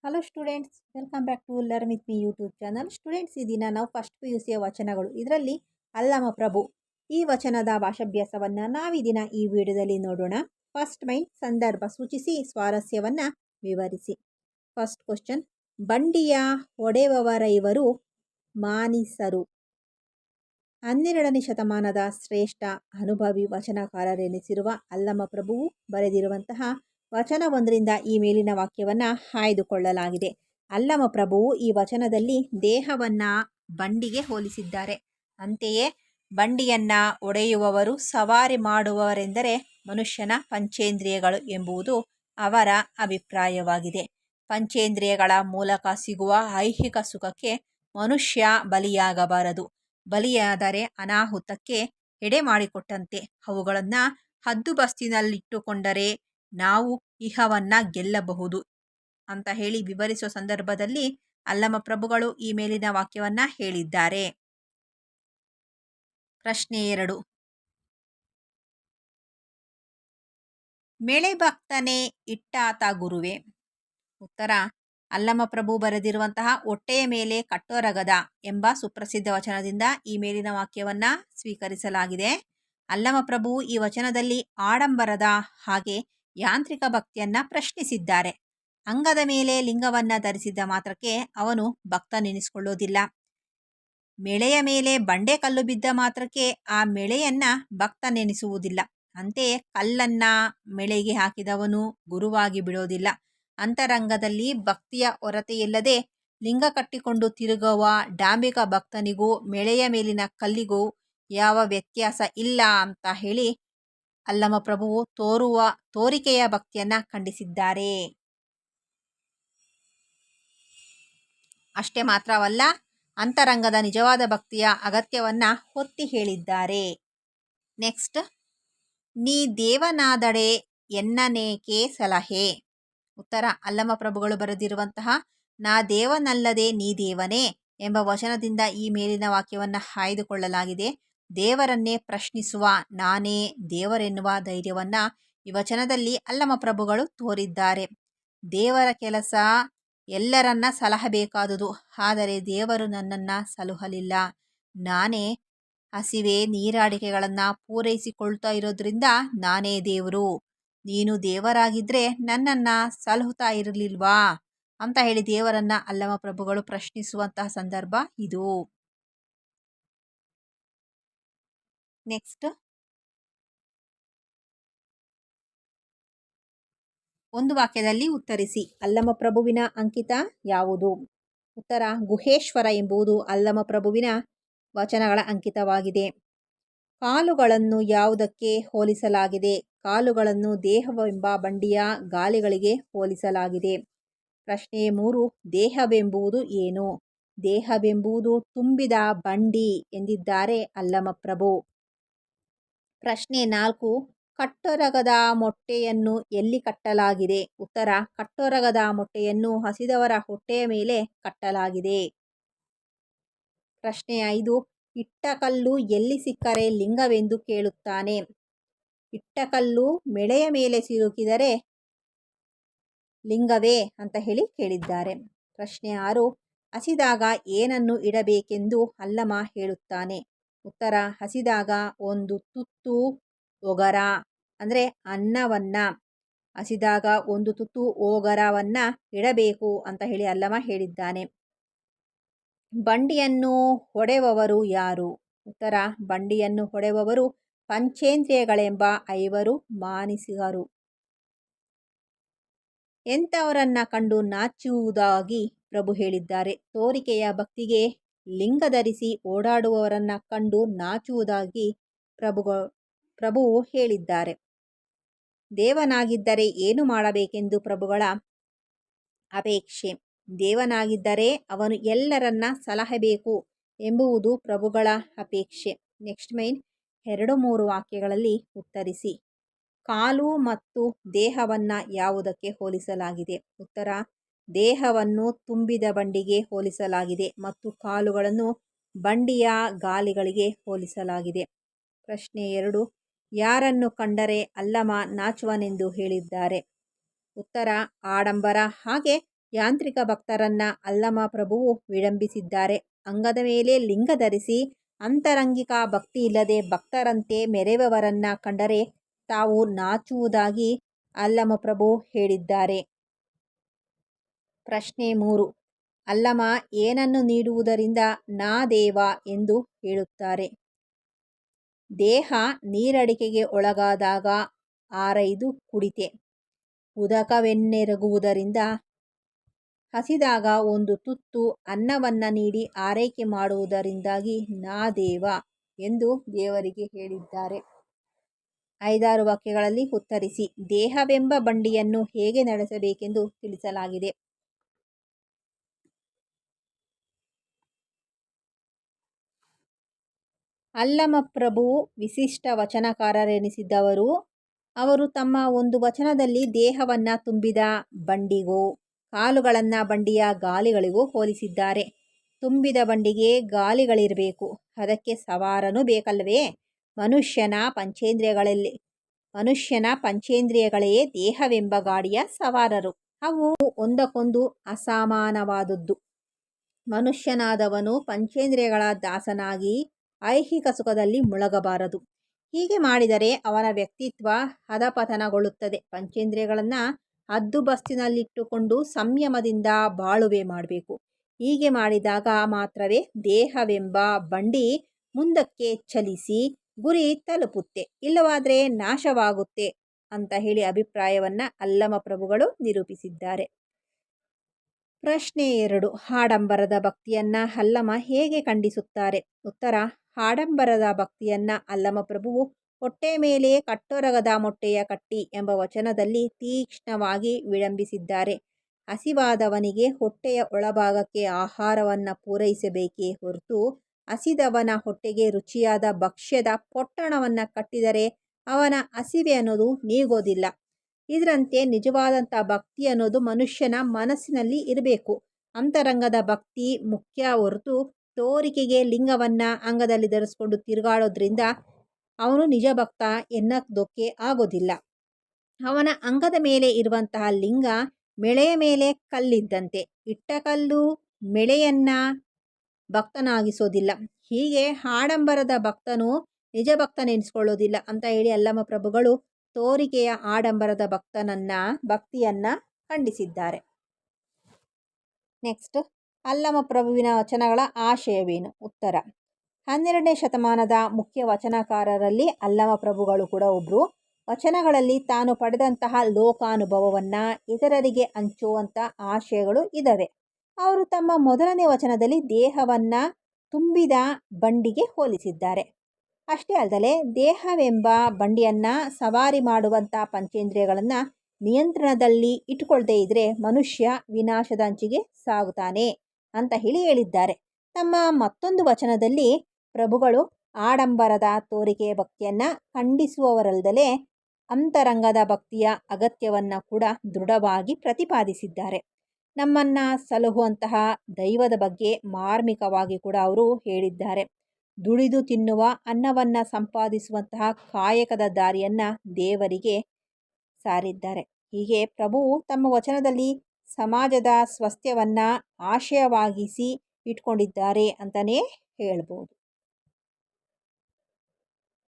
Hello students, welcome back to learn with me YouTube channel. Students, ಈ ದಿನ ನಾವು first PUCಯ ವಚನಗಳು ಇದರಲ್ಲಿ ಅಲ್ಲಮ ಪ್ರಭು ಈ ವಚನದ ಭಾಷಾಭ್ಯಾಸವನ್ನು ನಾವೀ ದಿನ ಈ ವಿಡಿಯೋದಲ್ಲಿ ನೋಡೋಣ. ಫಸ್ಟ್ ಮೈನ್ ಸಂದರ್ಭ ಸೂಚಿಸಿ ಸ್ವಾರಸ್ಯವನ್ನು ವಿವರಿಸಿ. ಫಸ್ಟ್ ಕ್ವಶನ್, ಬಂಡಿಯ ಒಡೆಯುವವರ ಇವರು ಮಾನಿಸರು. 12ನೇ ಶತಮಾನದ ಶ್ರೇಷ್ಠ ಅನುಭವಿ ವಚನಕಾರರೆನಿಸಿರುವ ಅಲ್ಲಮ ಪ್ರಭುವು ಬರೆದಿರುವಂತಹ ವಚನವೊಂದರಿಂದ ಈ ಮೇಲಿನ ವಾಕ್ಯವನ್ನು ಆಯ್ದುಕೊಳ್ಳಲಾಗಿದೆ. ಅಲ್ಲಮ ಪ್ರಭುವು ಈ ವಚನದಲ್ಲಿ ದೇಹವನ್ನು ಬಂಡಿಗೆ ಹೋಲಿಸಿದ್ದಾರೆ. ಅಂತೆಯೇ ಬಂಡಿಯನ್ನು ಒಡೆಯುವವರು, ಸವಾರಿ ಮಾಡುವವರೆಂದರೆ ಮನುಷ್ಯನ ಪಂಚೇಂದ್ರಿಯಗಳು ಎಂಬುದು ಅವರ ಅಭಿಪ್ರಾಯವಾಗಿದೆ. ಪಂಚೇಂದ್ರಿಯಗಳ ಮೂಲಕ ಸಿಗುವ ಐಹಿಕ ಸುಖಕ್ಕೆ ಮನುಷ್ಯ ಬಲಿಯಾಗಬಾರದು. ಬಲಿಯಾದರೆ ಅನಾಹುತಕ್ಕೆ ಎಡೆ ಮಾಡಿಕೊಟ್ಟಂತೆ. ಅವುಗಳನ್ನು ಹದ್ದುಬಸ್ತಿನಲ್ಲಿಟ್ಟುಕೊಂಡರೆ ನಾವು ಇಹವನ್ನು ಗೆಲ್ಲಬಹುದು ಅಂತ ಹೇಳಿ ವಿವರಿಸುವ ಸಂದರ್ಭದಲ್ಲಿ ಅಲ್ಲಮ ಪ್ರಭುಗಳು ಈ ಮೇಲಿನ ವಾಕ್ಯವನ್ನು ಹೇಳಿದ್ದಾರೆ. ಪ್ರಶ್ನೆ 2, ಮೇಳೆ ಭಕ್ತನೇ ಇಟ್ಟಾತ ಗುರುವೆ. ಉತ್ತರ, ಅಲ್ಲಮ ಪ್ರಭು ಬರೆದಿರುವಂತಹ ಹೊಟ್ಟೆಯ ಮೇಲೆ ಕಟ್ಟೋರಗದ ಎಂಬ ಸುಪ್ರಸಿದ್ಧ ವಚನದಿಂದ ಈ ಮೇಲಿನ ವಾಕ್ಯವನ್ನು ಸ್ವೀಕರಿಸಲಾಗಿದೆ. ಅಲ್ಲಮ ಪ್ರಭು ಈ ವಚನದಲ್ಲಿ ಆಡಂಬರದ ಹಾಗೆ ಯಾಂತ್ರಿಕ ಭಕ್ತಿಯನ್ನು ಪ್ರಶ್ನಿಸಿದ್ದಾರೆ. ಅಂಗದ ಮೇಲೆ ಲಿಂಗವನ್ನು ಧರಿಸಿದ್ದ ಮಾತ್ರಕ್ಕೆ ಅವನು ಭಕ್ತನೆನಿಸಿಕೊಳ್ಳೋದಿಲ್ಲ. ಮೆಳೆಯ ಮೇಲೆ ಬಂಡೆ ಕಲ್ಲು ಬಿದ್ದ ಮಾತ್ರಕ್ಕೆ ಆ ಮೆಳೆಯನ್ನ ಭಕ್ತನೆನಿಸುವುದಿಲ್ಲ. ಅಂತೆಯೇ ಕಲ್ಲನ್ನ ಮೆಳೆಗೆ ಹಾಕಿದವನು ಗುರುವಾಗಿ ಬಿಡೋದಿಲ್ಲ. ಅಂತರಂಗದಲ್ಲಿ ಭಕ್ತಿಯ ಹೊರತೆಯಿಲ್ಲದೆ ಲಿಂಗ ಕಟ್ಟಿಕೊಂಡು ತಿರುಗುವ ಡಾಂಬಿಕ ಭಕ್ತನಿಗೂ ಮೆಳೆಯ ಮೇಲಿನ ಕಲ್ಲಿಗೂ ಯಾವ ವ್ಯತ್ಯಾಸ ಇಲ್ಲ ಅಂತ ಹೇಳಿ ಅಲ್ಲಮ ಪ್ರಭುವು ತೋರಿಕೆಯ ಭಕ್ತಿಯನ್ನ ಖಂಡಿಸಿದ್ದಾರೆ. ಅಷ್ಟೇ ಮಾತ್ರವಲ್ಲ, ಅಂತರಂಗದ ನಿಜವಾದ ಭಕ್ತಿಯ ಅಗತ್ಯವನ್ನ ಒತ್ತಿ ಹೇಳಿದ್ದಾರೆ. ನೆಕ್ಸ್ಟ್, ನೀ ದೇವನಾದಡೆ ಎನ್ನನೇಕೆ ಸಲಹೆ. ಉತ್ತರ, ಅಲ್ಲಮ ಪ್ರಭುಗಳು ಬರೆದಿರುವಂತಹ ನಾ ದೇವನಲ್ಲದೆ ನೀ ದೇವನೇ ಎಂಬ ವಚನದಿಂದ ಈ ಮೇಲಿನ ವಾಕ್ಯವನ್ನು ಆಯ್ದುಕೊಳ್ಳಲಾಗಿದೆ. ದೇವರನ್ನೇ ಪ್ರಶ್ನಿಸುವ ನಾನೇ ದೇವರೆನ್ನುವ ಧೈರ್ಯವನ್ನ ಈ ವಚನದಲ್ಲಿ ಅಲ್ಲಮ ಪ್ರಭುಗಳು ತೋರಿದ್ದಾರೆ. ದೇವರ ಕೆಲಸ ಎಲ್ಲರನ್ನ ಸಲಹಬೇಕಾದುದು, ಆದರೆ ದೇವರು ನನ್ನನ್ನು ಸಲಹಲಿಲ್ಲ. ನಾನೇ ಹಸಿವೆ ನೀರಾಡಿಕೆಗಳನ್ನು ಪೂರೈಸಿಕೊಳ್ತಾ ಇರೋದ್ರಿಂದ ನಾನೇ ದೇವರು. ನೀನು ದೇವರಾಗಿದ್ರೆ ನನ್ನನ್ನು ಸಲಹುತ್ತಾ ಇರಲಿಲ್ವಾ ಅಂತ ಹೇಳಿ ದೇವರನ್ನ ಅಲ್ಲಮ ಪ್ರಭುಗಳು ಪ್ರಶ್ನಿಸುವಂತಹ ಸಂದರ್ಭ ಇದು. ನೆಕ್ಸ್ಟ್, ಒಂದು ವಾಕ್ಯದಲ್ಲಿ ಉತ್ತರಿಸಿ. ಅಲ್ಲಮ ಪ್ರಭುವಿನ ಅಂಕಿತ ಯಾವುದು? ಉತ್ತರ, ಗುಹೇಶ್ವರ ಎಂಬುದು ಅಲ್ಲಮ ಪ್ರಭುವಿನ ವಚನಗಳ ಅಂಕಿತವಾಗಿದೆ. ಕಾಲುಗಳನ್ನು ಯಾವುದಕ್ಕೆ ಹೋಲಿಸಲಾಗಿದೆ? ಕಾಲುಗಳನ್ನು ದೇಹವೆಂಬ ಬಂಡಿಯ ಗಾಲಿಗಳಿಗೆ ಹೋಲಿಸಲಾಗಿದೆ. ಪ್ರಶ್ನೆ 3, ದೇಹವೆಂಬುದು ಏನು? ದೇಹವೆಂಬುದು ತುಂಬಿದ ಬಂಡಿ ಎಂದಿದ್ದಾರೆ ಅಲ್ಲಮ ಪ್ರಭು. ಪ್ರಶ್ನೆ 4, ಕಟ್ಟೊರಗದ ಮೊಟ್ಟೆಯನ್ನು ಎಲ್ಲಿ ಕಟ್ಟಲಾಗಿದೆ? ಉತ್ತರ, ಕಟ್ಟೊರಗದ ಮೊಟ್ಟೆಯನ್ನು ಹಸಿದವರ ಹೊಟ್ಟೆಯ ಮೇಲೆ ಕಟ್ಟಲಾಗಿದೆ. ಪ್ರಶ್ನೆ 5, ಇಟ್ಟ ಕಲ್ಲು ಎಲ್ಲಿ ಸಿಕ್ಕರೆ ಲಿಂಗವೆಂದು ಕೇಳುತ್ತಾನೆ? ಇಟ್ಟ ಕಲ್ಲು ಮೆಳೆಯ ಮೇಲೆ ಸಿಲುಕಿದರೆ ಲಿಂಗವೇ ಅಂತ ಹೇಳಿ ಕೇಳಿದ್ದಾರೆ. ಪ್ರಶ್ನೆ 6, ಹಸಿದಾಗ ಏನನ್ನು ಇಡಬೇಕೆಂದು ಅಲ್ಲಮ ಹೇಳುತ್ತಾನೆ? ಉತ್ತರ, ಹಸಿದಾಗ ಒಂದು ತುತ್ತು ಒಗರ ಅಂದರೆ ಅನ್ನವನ್ನ, ಹಸಿದಾಗ ಒಂದು ತುತ್ತು ಒಗರವನ್ನ ಇಡಬೇಕು ಅಂತ ಹೇಳಿ ಅಲ್ಲಮ ಹೇಳಿದ್ದಾನೆ. ಬಂಡಿಯನ್ನು ಹೊಡೆಯುವವರು ಯಾರು? ಉತ್ತರ, ಬಂಡಿಯನ್ನು ಹೊಡೆಯುವವರು ಪಂಚೇಂದ್ರಿಯಗಳೆಂಬ 5 ಮಾನಸಿಗರು. ಎಂಥವರನ್ನ ಕಂಡು ನಾಚುವುದಾಗಿ ಪ್ರಭು ಹೇಳಿದ್ದಾರೆ? ತೋರಿಕೆಯ ಭಕ್ತಿಗೆ ಲಿಂಗ ಧರಿಸಿ ಓಡಾಡುವವರನ್ನ ಕಂಡು ನಾಚುವುದಾಗಿ ಪ್ರಭುವು ಹೇಳಿದ್ದಾರೆ. ದೇವನಾಗಿದ್ದರೆ ಏನು ಮಾಡಬೇಕೆಂದು ಪ್ರಭುಗಳ ಅಪೇಕ್ಷೆ. ದೇವನಾಗಿದ್ದರೆ ಅವನು ಎಲ್ಲರನ್ನ ಸಲಹಬೇಕು ಎಂಬುವುದು ಪ್ರಭುಗಳ ಅಪೇಕ್ಷೆ. ನೆಕ್ಸ್ಟ್ ಮೈನ್ 2-3 ವಾಕ್ಯಗಳಲ್ಲಿ ಉತ್ತರಿಸಿ. ಕಾಲು ಮತ್ತು ದೇಹವನ್ನ ಯಾವುದಕ್ಕೆ ಹೋಲಿಸಲಾಗಿದೆ? ಉತ್ತರ, ದೇಹವನ್ನು ತುಂಬಿದ ಬಂಡಿಗೆ ಹೋಲಿಸಲಾಗಿದೆ ಮತ್ತು ಕಾಲುಗಳನ್ನು ಬಂಡಿಯ ಗಾಲಿಗಳಿಗೆ ಹೋಲಿಸಲಾಗಿದೆ. ಪ್ರಶ್ನೆ 2, ಯಾರನ್ನು ಕಂಡರೆ ಅಲ್ಲಮ ನಾಚುವನೆಂದು ಹೇಳಿದ್ದಾರೆ? ಉತ್ತರ, ಆಡಂಬರ ಹಾಗೆ ಯಾಂತ್ರಿಕ ಭಕ್ತರನ್ನ ಅಲ್ಲಮ ಪ್ರಭುವು ವಿಡಂಬಿಸಿದ್ದಾರೆ. ಅಂಗದ ಮೇಲೆ ಲಿಂಗ ಧರಿಸಿ ಅಂತರಂಗಿಕ ಭಕ್ತಿ ಇಲ್ಲದೆ ಭಕ್ತರಂತೆ ಮೆರೆಯುವವರನ್ನ ಕಂಡರೆ ತಾವು ನಾಚುವುದಾಗಿ ಅಲ್ಲಮ ಪ್ರಭು ಹೇಳಿದ್ದಾರೆ. ಪ್ರಶ್ನೆ 3. ಅಲ್ಲಮ ಏನನ್ನು ನೀಡುವುದರಿಂದ ನಾ ದೇವ ಎಂದು ಹೇಳುತ್ತಾರೆ? ದೇಹ ನೀರಡಿಕೆಗೆ ಒಳಗಾದಾಗ ಆರೈದು ಕುಡಿತೆ. ಉದಕವೆನ್ನೆರಗುವುದರಿಂದ ಹಸಿದಾಗ ಒಂದು ತುತ್ತು ಅನ್ನವನ್ನ ನೀಡಿ ಆರೈಕೆ ಮಾಡುವುದರಿಂದಾಗಿ ನಾ ದೇವ ಎಂದು ದೇವರಿಗೆ ಹೇಳಿದ್ದಾರೆ. 5-6 ವಾಕ್ಯಗಳಲ್ಲಿ ಉತ್ತರಿಸಿ. ದೇಹವೆಂಬ ಬಂಡಿಯನ್ನು ಹೇಗೆ ನಡೆಸಬೇಕೆಂದು ತಿಳಿಸಲಾಗಿದೆ. ಅಲ್ಲಮ ಪ್ರಭು ವಿಶಿಷ್ಟ ವಚನಕಾರರೆನಿಸಿದ್ದವರು. ಅವರು ತಮ್ಮ ಒಂದು ವಚನದಲ್ಲಿ ದೇಹವನ್ನ ತುಂಬಿದ ಬಂಡಿಗೂ ಕಾಲುಗಳನ್ನ ಬಂಡಿಯ ಗಾಲಿಗಳಿಗೂ ಹೋಲಿಸಿದ್ದಾರೆ. ತುಂಬಿದ ಬಂಡಿಗೆ ಗಾಲಿಗಳಿರಬೇಕು, ಅದಕ್ಕೆ ಸವಾರನೂ ಬೇಕಲ್ವೇ? ಮನುಷ್ಯನ ಪಂಚೇಂದ್ರಿಯಗಳೇ ದೇಹವೆಂಬ ಗಾಡಿಯ ಸವಾರರು. ಅವು ಒಂದಕ್ಕೊಂದು ಅಸಮಾನವಾದದ್ದು. ಮನುಷ್ಯನಾದವನು ಪಂಚೇಂದ್ರಿಯಗಳ ದಾಸನಾಗಿ ಐಹಿಕ ಸುಖದಲ್ಲಿ ಮುಳುಗಬಾರದು. ಹೀಗೆ ಮಾಡಿದರೆ ಅವನ ವ್ಯಕ್ತಿತ್ವ ಅಧಪತನಗೊಳ್ಳುತ್ತದೆ. ಪಂಚೇಂದ್ರಿಯಗಳನ್ನು ಹದ್ದುಬಸ್ತಿನಲ್ಲಿಟ್ಟುಕೊಂಡು ಸಂಯಮದಿಂದ ಬಾಳುವೆ ಮಾಡಬೇಕು. ಹೀಗೆ ಮಾಡಿದಾಗ ಮಾತ್ರವೇ ದೇಹವೆಂಬ ಬಂಡಿ ಮುಂದಕ್ಕೆ ಚಲಿಸಿ ಗುರಿ ತಲುಪುತ್ತೆ, ಇಲ್ಲವಾದರೆ ನಾಶವಾಗುತ್ತೆ ಅಂತ ಹೇಳಿ ಅಭಿಪ್ರಾಯವನ್ನ ಅಲ್ಲಮ ಪ್ರಭುಗಳು ನಿರೂಪಿಸಿದ್ದಾರೆ. ಪ್ರಶ್ನೆ 2. ಆಡಂಬರದ ಭಕ್ತಿಯನ್ನ ಅಲ್ಲಮ ಹೇಗೆ ಖಂಡಿಸುತ್ತಾರೆ? ಉತ್ತರ. ಆಡಂಬರದ ಭಕ್ತಿಯನ್ನ ಅಲ್ಲಮ ಪ್ರಭುವು ಹೊಟ್ಟೆ ಮೇಲೆ ಕಟ್ಟೊರಗದ ಮೊಟ್ಟೆಯ ಕಟ್ಟಿ ಎಂಬ ವಚನದಲ್ಲಿ ತೀಕ್ಷ್ಣವಾಗಿ ವಿಡಂಬಿಸಿದ್ದಾರೆ. ಹಸಿವಾದವನಿಗೆ ಹೊಟ್ಟೆಯ ಒಳಭಾಗಕ್ಕೆ ಆಹಾರವನ್ನ ಪೂರೈಸಬೇಕೇ ಹೊರತು ಹಸಿದವನ ಹೊಟ್ಟೆಗೆ ರುಚಿಯಾದ ಭಕ್ಷ್ಯದ ಪೊಟ್ಟಣವನ್ನ ಕಟ್ಟಿದರೆ ಅವನ ಹಸಿವೆ ಅನ್ನೋದು ನೀಗೋದಿಲ್ಲ. ಇದರಂತೆ ನಿಜವಾದಂಥ ಭಕ್ತಿ ಅನ್ನೋದು ಮನುಷ್ಯನ ಮನಸ್ಸಿನಲ್ಲಿ ಇರಬೇಕು. ಅಂತರಂಗದ ಭಕ್ತಿ ಮುಖ್ಯ ಹೊರತು ತೋರಿಕೆಗೆ ಲಿಂಗವನ್ನ ಅಂಗದಲ್ಲಿ ಧರಿಸ್ಕೊಂಡು ತಿರುಗಾಡೋದ್ರಿಂದ ಅವನು ನಿಜ ಭಕ್ತ ಎನ್ನೋದಕ್ಕೆ ಆಗೋದಿಲ್ಲ. ಅವನ ಅಂಗದ ಮೇಲೆ ಇರುವಂತಹ ಲಿಂಗ ಮೆಳೆಯ ಮೇಲೆ ಕಲ್ಲಿದ್ದಂತೆ. ಇಟ್ಟ ಕಲ್ಲು ಮೆಳೆಯನ್ನ ಭಕ್ತನಾಗಿಸೋದಿಲ್ಲ. ಹೀಗೆ ಆಡಂಬರದ ಭಕ್ತನು ನಿಜ ಭಕ್ತನೆನಿಸ್ಕೊಳ್ಳೋದಿಲ್ಲ ಅಂತ ಹೇಳಿ ಅಲ್ಲಮ ಪ್ರಭುಗಳು ತೋರಿಕೆಯ ಆಡಂಬರದ ಭಕ್ತಿಯನ್ನ ಖಂಡಿಸಿದ್ದಾರೆ. ನೆಕ್ಸ್ಟ್, ಅಲ್ಲಮ ಪ್ರಭುವಿನ ವಚನಗಳ ಆಶಯವೇನು? ಉತ್ತರ. 12ನೇ ಶತಮಾನದ ಮುಖ್ಯ ವಚನಕಾರರಲ್ಲಿ ಅಲ್ಲಮ ಪ್ರಭುಗಳು ಕೂಡ ಒಬ್ಬರು. ವಚನಗಳಲ್ಲಿ ತಾನು ಪಡೆದಂತಹ ಲೋಕಾನುಭವವನ್ನು ಇತರರಿಗೆ ಹಂಚುವಂಥ ಆಶಯಗಳು ಇದ್ದಾವೆ. ಅವರು ತಮ್ಮ ಮೊದಲನೇ ವಚನದಲ್ಲಿ ದೇಹವನ್ನು ತುಂಬಿದ ಬಂಡಿಗೆ ಹೋಲಿಸಿದ್ದಾರೆ. ಅಷ್ಟೇ ಅಲ್ಲದೆ ದೇಹವೆಂಬ ಬಂಡಿಯನ್ನು ಸವಾರಿ ಮಾಡುವಂಥ ಪಂಚೇಂದ್ರಿಯಗಳನ್ನು ನಿಯಂತ್ರಣದಲ್ಲಿ ಇಟ್ಟುಕೊಳ್ಳದೇ ಇದ್ದರೆ ಮನುಷ್ಯ ವಿನಾಶದ ಅಂಚಿಗೆ ಸಾಗುತ್ತಾನೆ ಅಂತ ಹೇಳಿದ್ದಾರೆ. ತಮ್ಮ ಮತ್ತೊಂದು ವಚನದಲ್ಲಿ ಪ್ರಭುಗಳು ಆಡಂಬರದ ತೋರಿಕೆಯ ಭಕ್ತಿಯನ್ನು ಖಂಡಿಸುವವರಲ್ಲದೆ ಅಂತರಂಗದ ಭಕ್ತಿಯ ಅಗತ್ಯವನ್ನು ಕೂಡ ದೃಢವಾಗಿ ಪ್ರತಿಪಾದಿಸಿದ್ದಾರೆ. ನಮ್ಮನ್ನ ಸಲಹುವಂತಹ ದೈವದ ಬಗ್ಗೆ ಮಾರ್ಮಿಕವಾಗಿ ಕೂಡ ಅವರು ಹೇಳಿದ್ದಾರೆ. ದುಡಿದು ತಿನ್ನುವ ಅನ್ನವನ್ನು ಸಂಪಾದಿಸುವಂತಹ ಕಾಯಕದ ದಾರಿಯನ್ನು ದೇವರಿಗೆ ಸಾರಿದ್ದಾರೆ. ಹೀಗೆ ಪ್ರಭುವು ತಮ್ಮ ವಚನದಲ್ಲಿ ಸಮಾಜದ ಸ್ವಾಸ್ಥ್ಯವನ್ನು ಆಶಯವಾಗಿಸಿ ಇಟ್ಕೊಂಡಿದ್ದಾರೆ ಅಂತಲೇ ಹೇಳ್ಬೋದು.